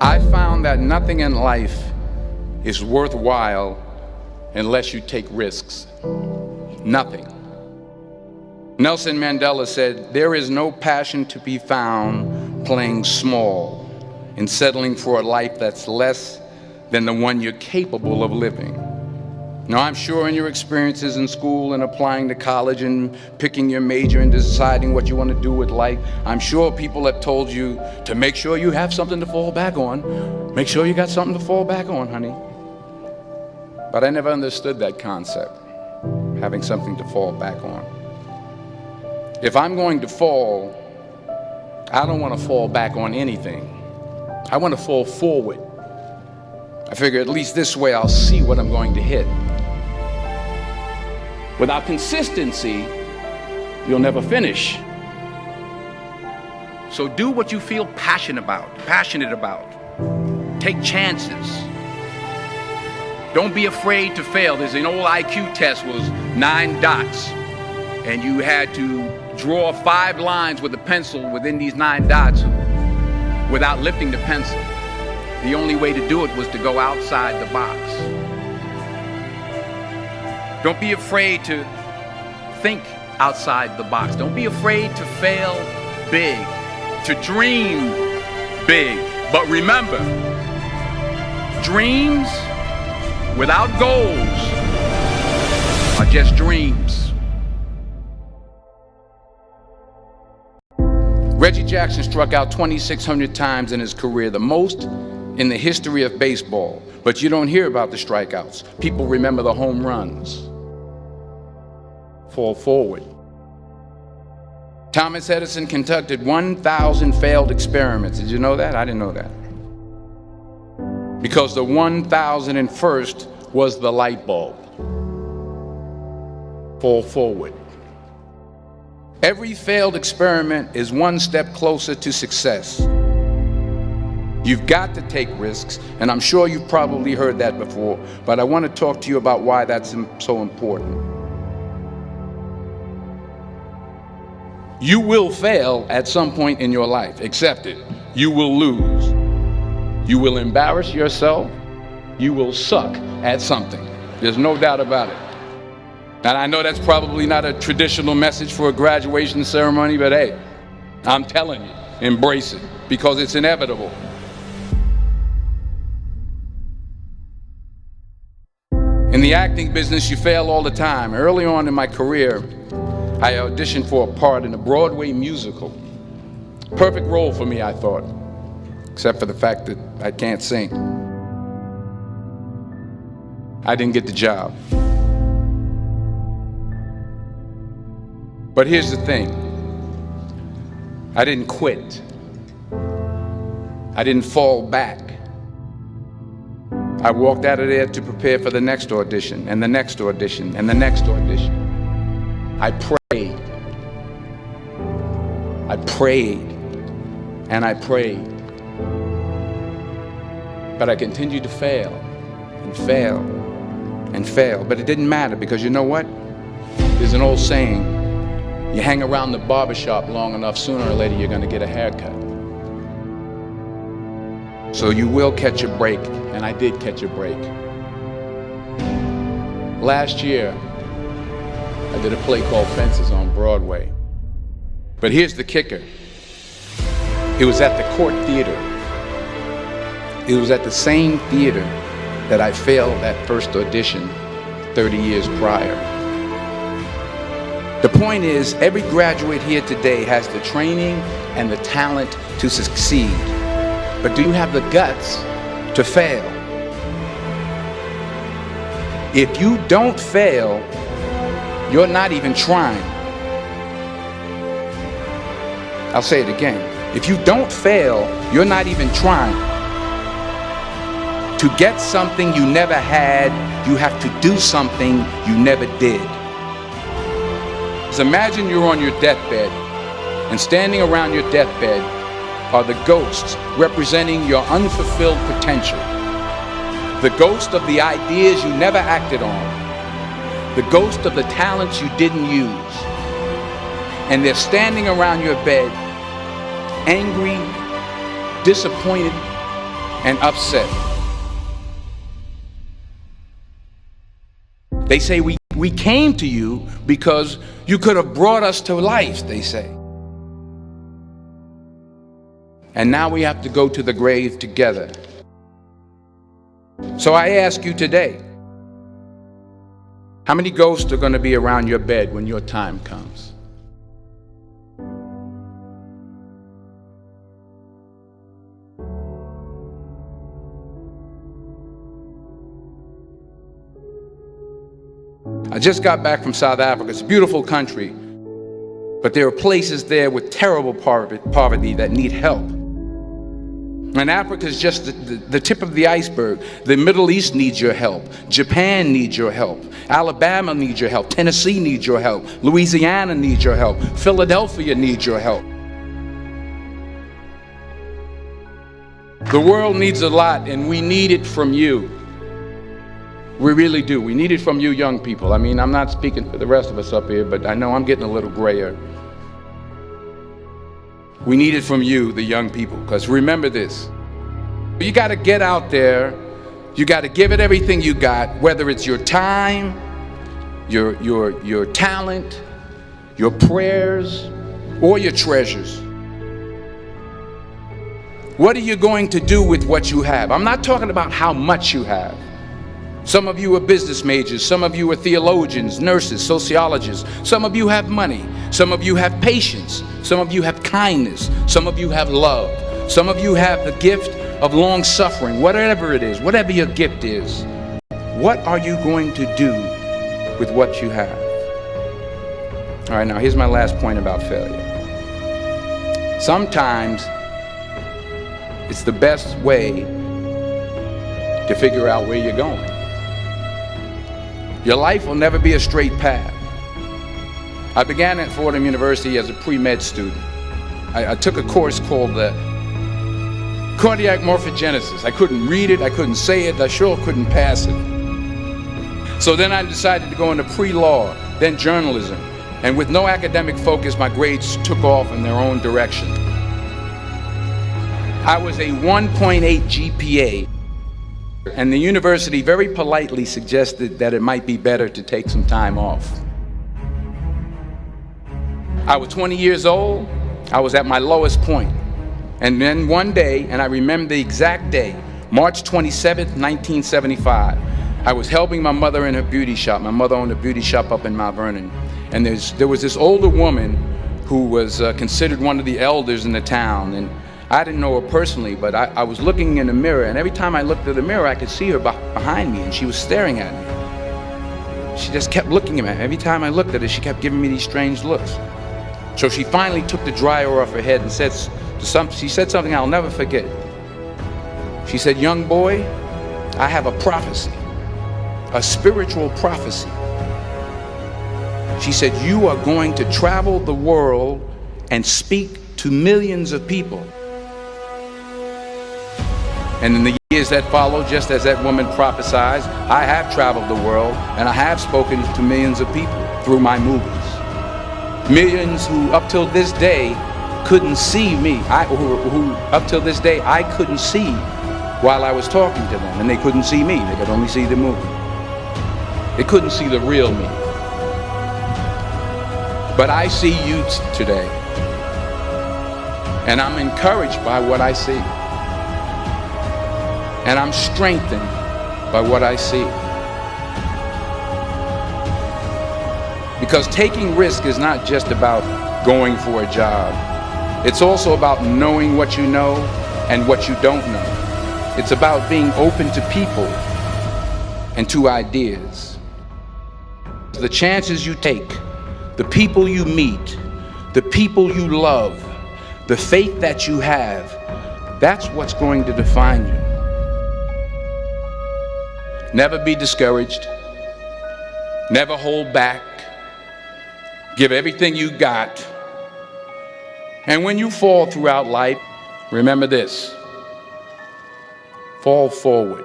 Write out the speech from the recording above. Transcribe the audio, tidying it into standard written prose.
I found that nothing in life is worthwhile unless you take risks. Nothing. Nelson Mandela said, "There is no passion to be found playing small and settling for a life that's less than the one you're capable of living." Now, I'm sure in your experiences in school and applying to college and picking your major and deciding what you want to do with life, I'm sure people have told you to make sure you have something to fall back on. Make sure you got something to fall back on, honey. But I never understood that concept, having something to fall back on. If I'm going to fall, I don't want to fall back on anything. I want to fall forward. I figure at least this way I'll see what I'm going to hit. Without consistency, you'll never finish. So do what you feel passionate about. Take chances. Don't be afraid to fail. There's an old IQ test, was 9 dots, and you had to draw 5 lines with a pencil within these 9 dots without lifting the pencil. The only way to do it was to go outside the box. Don't be afraid to think outside the box. Don't be afraid to fail big, to dream big. But remember, dreams without goals are just dreams. Reggie Jackson struck out 2,600 times in his career, the most in the history of baseball. But you don't hear about the strikeouts. People remember the home runs. Fall forward. Thomas Edison conducted 1,000 failed experiments. Did you know that? I didn't know that. Because the 1,001st was the light bulb. Fall forward. Every failed experiment is one step closer to success. You've got to take risks, and I'm sure you've probably heard that before, but I want to talk to you about why that's so important. You will fail at some point in your life. Accept it. You will lose. You will embarrass yourself. You will suck at something. There's no doubt about it. And I know that's probably not a traditional message for a graduation ceremony, but hey, I'm telling you, embrace it, because it's inevitable. In the acting business, you fail all the time. Early on in my career, I auditioned for a part in a Broadway musical. Perfect role for me, I thought, except for the fact that I can't sing. I didn't get the job. But here's the thing. I didn't quit. I didn't fall back. I walked out of there to prepare for the next audition, and the next audition, and the next audition. I prayed. I prayed. And I prayed. But I continued to fail, and fail, and fail. But it didn't matter, because you know what? There's an old saying, you hang around the barbershop long enough, sooner or later you're going to get a haircut. So you will catch a break, and I did catch a break. Last year, I did a play called Fences on Broadway. But here's the kicker. It was at the Court Theater. It was at the same theater that I failed that first audition 30 years prior. The point is, every graduate here today has the training and the talent to succeed. But do you have the guts to fail? If you don't fail, you're not even trying. I'll say it again. If you don't fail, you're not even trying. To get something you never had, you have to do something you never did. So imagine you're on your deathbed, and standing around your deathbed are the ghosts representing your unfulfilled potential. The ghost of the ideas you never acted on. The ghost of the talents you didn't use. And they're standing around your bed, angry, disappointed, and upset. They say we came to you because you could have brought us to life, they say. And now we have to go to the grave together. So I ask you today, how many ghosts are going to be around your bed when your time comes? I just got back from South Africa. It's a beautiful country, but there are places there with terrible poverty that need help. And Africa is just the tip of the iceberg. The Middle East needs your help. Japan needs your help. Alabama needs your help. Tennessee needs your help. Louisiana needs your help. Philadelphia needs your help. The world needs a lot, and we need it from you. We really do. We need it from you young people. I mean, I'm not speaking for the rest of us up here, but I know I'm getting a little grayer. We need it from you, the young people, because remember this. You got to get out there. You got to give it everything you got, whether it's your time, your talent, your prayers, or your treasures. What are you going to do with what you have? I'm not talking about how much you have. Some of you are business majors, some of you are theologians, nurses, sociologists. Some of you have money, some of you have patience, some of you have kindness, some of you have love, some of you have the gift of long suffering. Whatever it is, whatever your gift is, what are you going to do with what you have? All right, now here's my last point about failure. Sometimes it's the best way to figure out where you're going. Your life will never be a straight path. I began at Fordham University as a pre-med student. I took a course called cardiac morphogenesis. I couldn't read it, I couldn't say it, I sure couldn't pass it. So then I decided to go into pre-law, then journalism. And with no academic focus, my grades took off in their own direction. I was a 1.8 GPA. And the university very politely suggested that it might be better to take some time off. I was 20 years old. I was at my lowest point. And then one day, and I remember the exact day, March 27th, 1975, I was helping my mother in her beauty shop. My mother owned a beauty shop up in Mount Vernon. And there was this older woman who was considered one of the elders in the town. And I didn't know her personally, but I was looking in the mirror, and every time I looked at the mirror, I could see her behind me, and she was staring at me. She just kept looking at me. Every time I looked at her, she kept giving me these strange looks. So she finally took the dryer off her head and she said something I'll never forget. She said, "Young boy, I have a prophecy, a spiritual prophecy." She said, "You are going to travel the world and speak to millions of people." And in the years that followed, just as that woman prophesied, I have traveled the world and I have spoken to millions of people through my movies. Millions who up till this day couldn't see me, who up till this day I couldn't see while I was talking to them, and they couldn't see me, they could only see the movie. They couldn't see the real me. But I see you today, and I'm encouraged by what I see. And I'm strengthened by what I see. Because taking risk is not just about going for a job. It's also about knowing what you know and what you don't know. It's about being open to people and to ideas. The chances you take, the people you meet, the people you love, the faith that you have, that's what's going to define you. Never be discouraged. Never hold back. Give everything you got. And when you fall throughout life, remember this: fall forward.